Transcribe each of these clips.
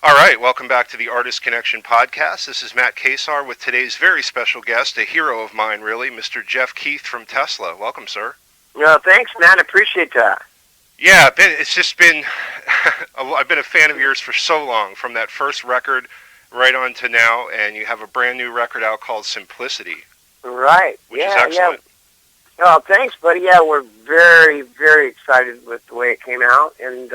All right, welcome back to the Artist Connection podcast. This is Matt Kasar with today's very special guest, a hero of mine, really, Mr. Jeff Keith from Tesla. Welcome, sir. Thanks, man. I appreciate that. Yeah, it's just been, I've been a fan of yours for so long, from that first record right on to now, and you have a brand new record out called Simplicity. Right. Which is excellent. Yeah. Oh, thanks, buddy. Yeah, we're very, very excited with the way it came out, and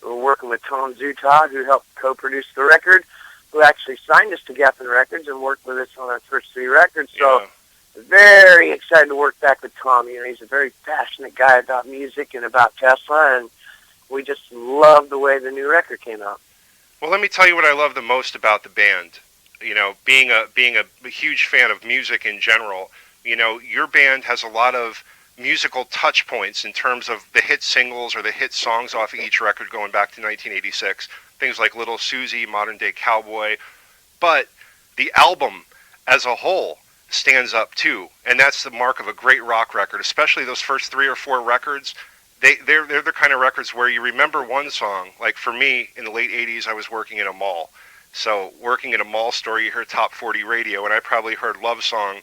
we're working with Tom Zutaut, who helped co-produce the record, who actually signed us to Geffen Records and worked with us on our first three records. So, very excited to work back with Tom. You know, he's a very passionate guy about music and about Tesla, and we just love the way the new record came out. Well, let me tell you what I love the most about the band. You know, being a huge fan of music in general, you know, your band has a lot of musical touch points in terms of the hit singles or the hit songs off of each record going back to 1986. Things like Little Susie, Modern Day Cowboy. But the album as a whole stands up too, and that's the mark of a great rock record, especially those first three or four records. They're the kind of records where you remember one song. Like for me, in the late 80s, I was working in a mall. So working in a mall store, you heard Top 40 radio, and I probably heard Love Song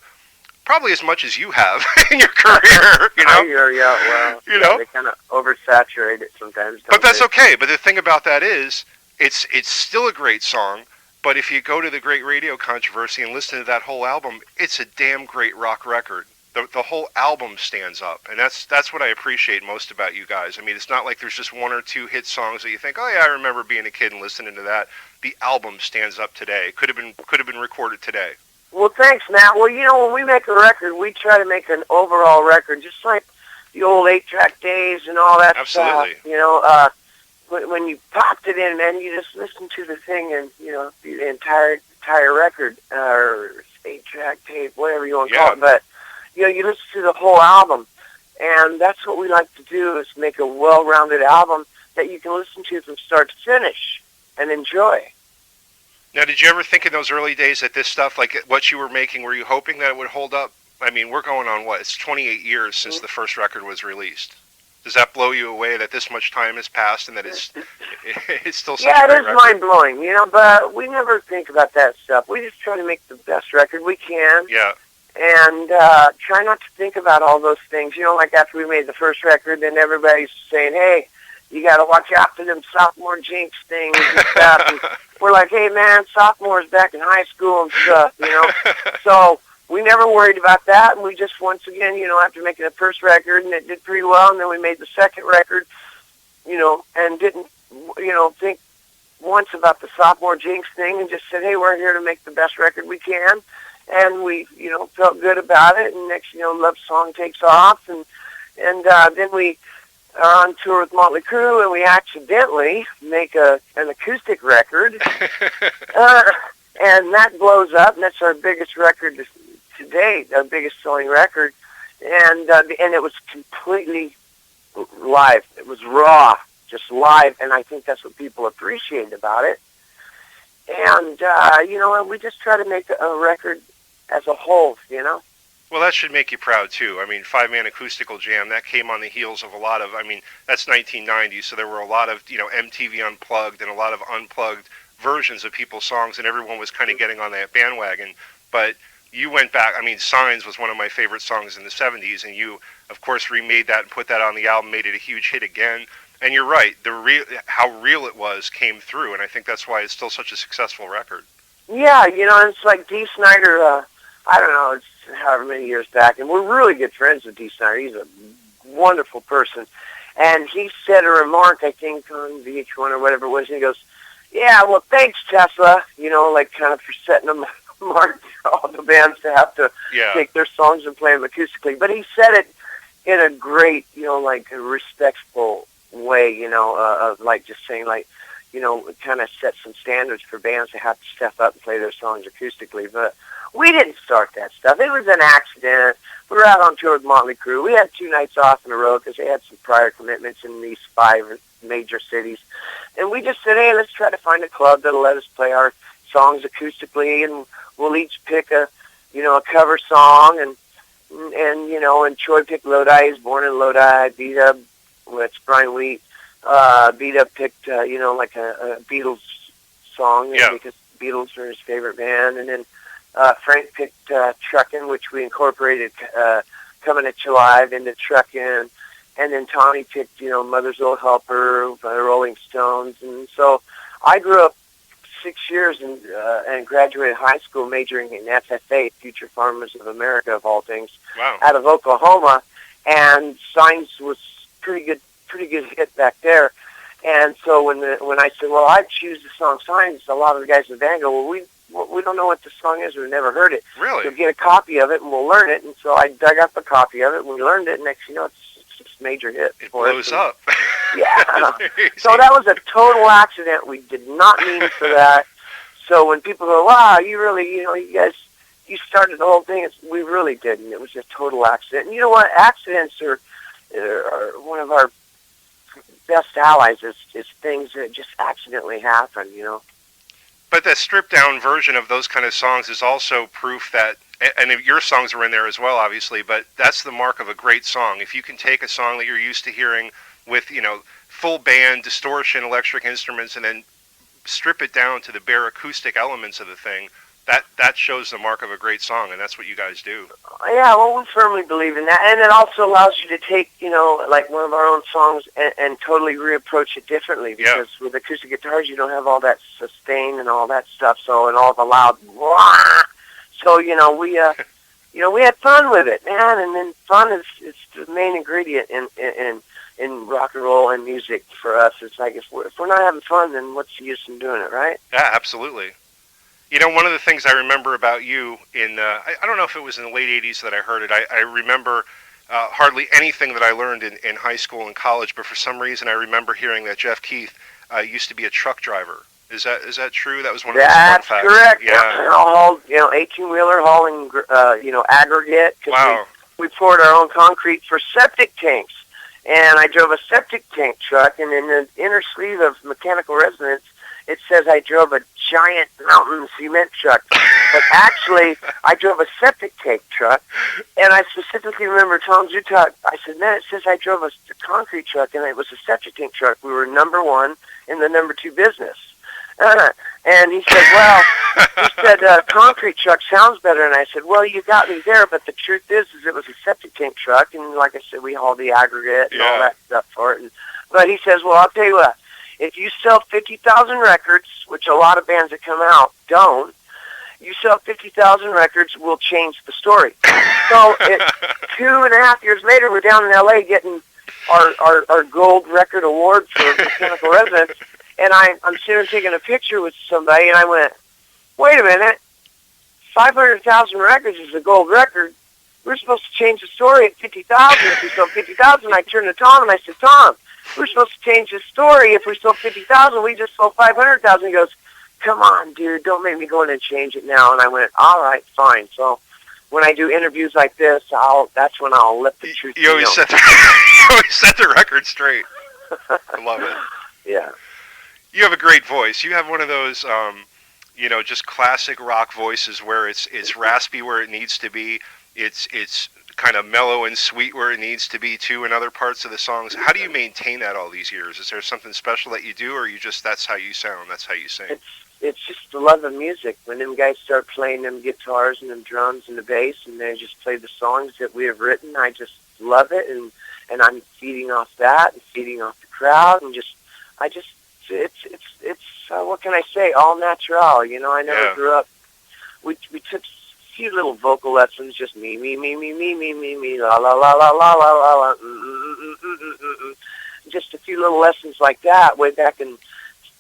probably as much as you have in your career, you know? They kind of oversaturate it sometimes. But that's okay. But the thing about that is, it's still a great song, but if you go to the Great Radio Controversy and listen to that whole album, it's a damn great rock record. The whole album stands up, and that's what I appreciate most about you guys. I mean, it's not like there's just one or two hit songs that you think, oh yeah, I remember being a kid and listening to that. The album stands up today. Could have been recorded today. Well, thanks, Matt. Well, you know, when we make a record, we try to make an overall record, just like the old 8-track days and all that Absolutely. stuff. You know, when you popped it in, man, you just listen to the thing and, you know, the entire record, or 8-track tape, whatever you want to call it. But, you know, you listen to the whole album, and that's what we like to do, is make a well-rounded album that you can listen to from start to finish and enjoy. Now, did you ever think in those early days that this stuff, like what you were making, were you hoping that it would hold up? I mean, we're going on, what, it's 28 years since the first record was released. Does that blow you away that this much time has passed and that it's still such a great record? Yeah, it is mind-blowing, you know, but we never think about that stuff. We just try to make the best record we can. Yeah. And try not to think about all those things. You know, like after we made the first record, then everybody's saying, hey, you got to watch out for them sophomore jinx things and stuff. And we're like, hey, man, sophomores back in high school and stuff, you know. So we never worried about that. And we just, once again, you know, after making the first record, and it did pretty well, and then we made the second record, you know, and didn't, you know, think once about the sophomore jinx thing, and just said, hey, we're here to make the best record we can. And we, you know, felt good about it. And next, you know, Love Song takes off. And then we are on tour with Motley Crue, and we accidentally make an acoustic record. And that blows up, and that's our biggest record to date, our biggest selling record. And it was completely live. It was raw, just live. And I think that's what people appreciated about it. And, you know, we just try to make a record as a whole, you know? Well, that should make you proud, too. I mean, Five-Man Acoustical Jam, that came on the heels of a lot of, I mean, that's 1990, so there were a lot of, you know, MTV Unplugged and a lot of unplugged versions of people's songs, and everyone was kind of getting on that bandwagon. But you went back, I mean, Signs was one of my favorite songs in the 70s, and you, of course, remade that and put that on the album, made it a huge hit again. And you're right, how real it was came through, and I think that's why it's still such a successful record. Yeah, you know, it's like Dee Snider, I don't know, it's however many years back, and we're really good friends with Dee Snider. He's a wonderful person. And he said a remark, I think, on VH1 or whatever it was, and he goes, yeah, well, thanks, Tesla, you know, like kind of for setting a mark for all the bands to have to take their songs and play them acoustically. But he said it in a great, you know, like a respectful way, you know, of like just saying, like, you know, kind of set some standards for bands to have to step up and play their songs acoustically. But we didn't start that stuff. It was an accident. We were out on tour with Motley Crue. We had 2 nights off in a row because they had some prior commitments in these 5 major cities. And we just said, hey, let's try to find a club that'll let us play our songs acoustically, and we'll each pick a cover song. And you know, and Troy picked Lodi. He's born in Lodi. B-Dub, well, it's Brian Wheat. B-Dub picked, you know, like a Beatles song Yeah. because Beatles were his favorite band. And then Frank picked Truckin', which we incorporated Coming at You Live into Truckin'. And then Tommy picked, Mother's Little Helper by the Rolling Stones. And so I grew up 6 years and graduated high school majoring in FFA, Future Farmers of America, of all things, Wow. out of Oklahoma. And Signs was pretty good hit back there. And so when I said, well, I choose the song Signs, a lot of the guys in the band go, well, we don't know what the song is. We've never heard it. Really? So get a copy of it and we'll learn it. And so I dug up a copy of it and we learned it. And next thing you know, it's just a major hit. It blows up. Yeah. So that was a total accident. We did not mean for that. So when people go, wow, you really, you guys, you started the whole thing, we really didn't. It was a total accident. And you know what? Accidents are one of our best allies is things that just accidentally happen, But the stripped down version of those kind of songs is also proof that, and your songs are in there as well, obviously, but that's the mark of a great song. If you can take a song that you're used to hearing with, full band, distortion, electric instruments, and then strip it down to the bare acoustic elements of the thing, that shows the mark of a great song, and that's what you guys do. Yeah, well, we firmly believe in that, and it also allows you to take, like one of our own songs and totally reapproach it differently, because with acoustic guitars, you don't have all that sustain and all that stuff, and all the loud, wah! So, we had fun with it, man, and then fun is the main ingredient in rock and roll and music for us. It's like, if we're not having fun, then what's the use in doing it, right? Yeah, absolutely. One of the things I remember about you I don't know if it was in the late 80s that I heard it. I remember hardly anything that I learned in high school and college, but for some reason I remember hearing that Jeff Keith used to be a truck driver. Is that true? That was one of those fun facts. That's correct. Yeah. Hauled, 18-wheeler hauling, aggregate. Wow. We poured our own concrete for septic tanks. And I drove a septic tank truck, and in the inner sleeve of Mechanical Resonance, it says I drove a giant mountain cement truck. But actually, I drove a septic tank truck, and I specifically remember Tom Zutak. I said, man, it says I drove a concrete truck, and it was a septic tank truck. We were number one in the number two business. And he said, well, concrete truck sounds better. And I said, well, you got me there, but the truth is it was a septic tank truck. And like I said, we hauled the aggregate and all that stuff for it. But he says, well, I'll tell you what, if you sell 50,000 records, which a lot of bands that come out don't, you sell 50,000 records, we'll change the story. So 2.5 years later, we're down in L.A. getting our gold record award for Mechanical Resonance. And I'm sitting there taking a picture with somebody, and I went, wait a minute, 500,000 records is a gold record. We're supposed to change the story at 50,000. If we sold 50,000, I turned to Tom, and I said, Tom, we're supposed to change the story. If we sold 50,000, we just sold 500,000. He goes, come on, dude, don't make me go in and change it now. And I went, all right, fine. So when I do interviews like this, that's when I'll let the truth be known. You always set the record straight. I love it. Yeah. You have a great voice. You have one of those, just classic rock voices where it's raspy where it needs to be. It's kind of mellow and sweet where it needs to be too in other parts of the songs. How do you maintain that all these years? Is there something special that you do, or that's how you sound, that's how you sing? It's just the love of music. When them guys start playing them guitars and them drums and the bass, and they just play the songs that we have written, I just love it, and I'm feeding off that and feeding off the crowd, and it's what can I say? All natural. I never grew up. We took a few little vocal lessons, just me, la la la la la la la la, just a few little lessons like that way back in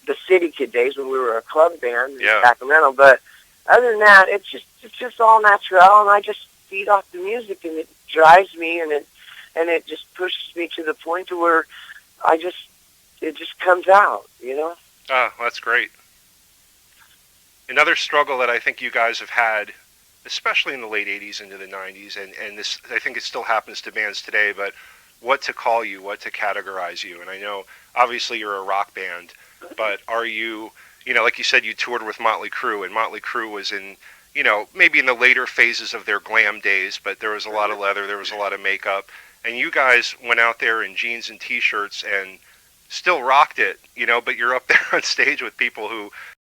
the City Kid days when we were a club band in Sacramento. But other than that, it's just all natural, and I just feed off the music, and it drives me, and it just pushes me to the point to where it just comes out, Oh, that's great. Another struggle that I think you guys have had, especially in the late 80s into the 90s, and this, I think it still happens to bands today, but what to call you, what to categorize you. And I know, obviously, you're a rock band, but are you, like you said, you toured with Motley Crue, and Motley Crue was in, maybe in the later phases of their glam days, but there was a lot of leather, there was a lot of makeup, and you guys went out there in jeans and T-shirts and still rocked it, but you're up there on stage with people who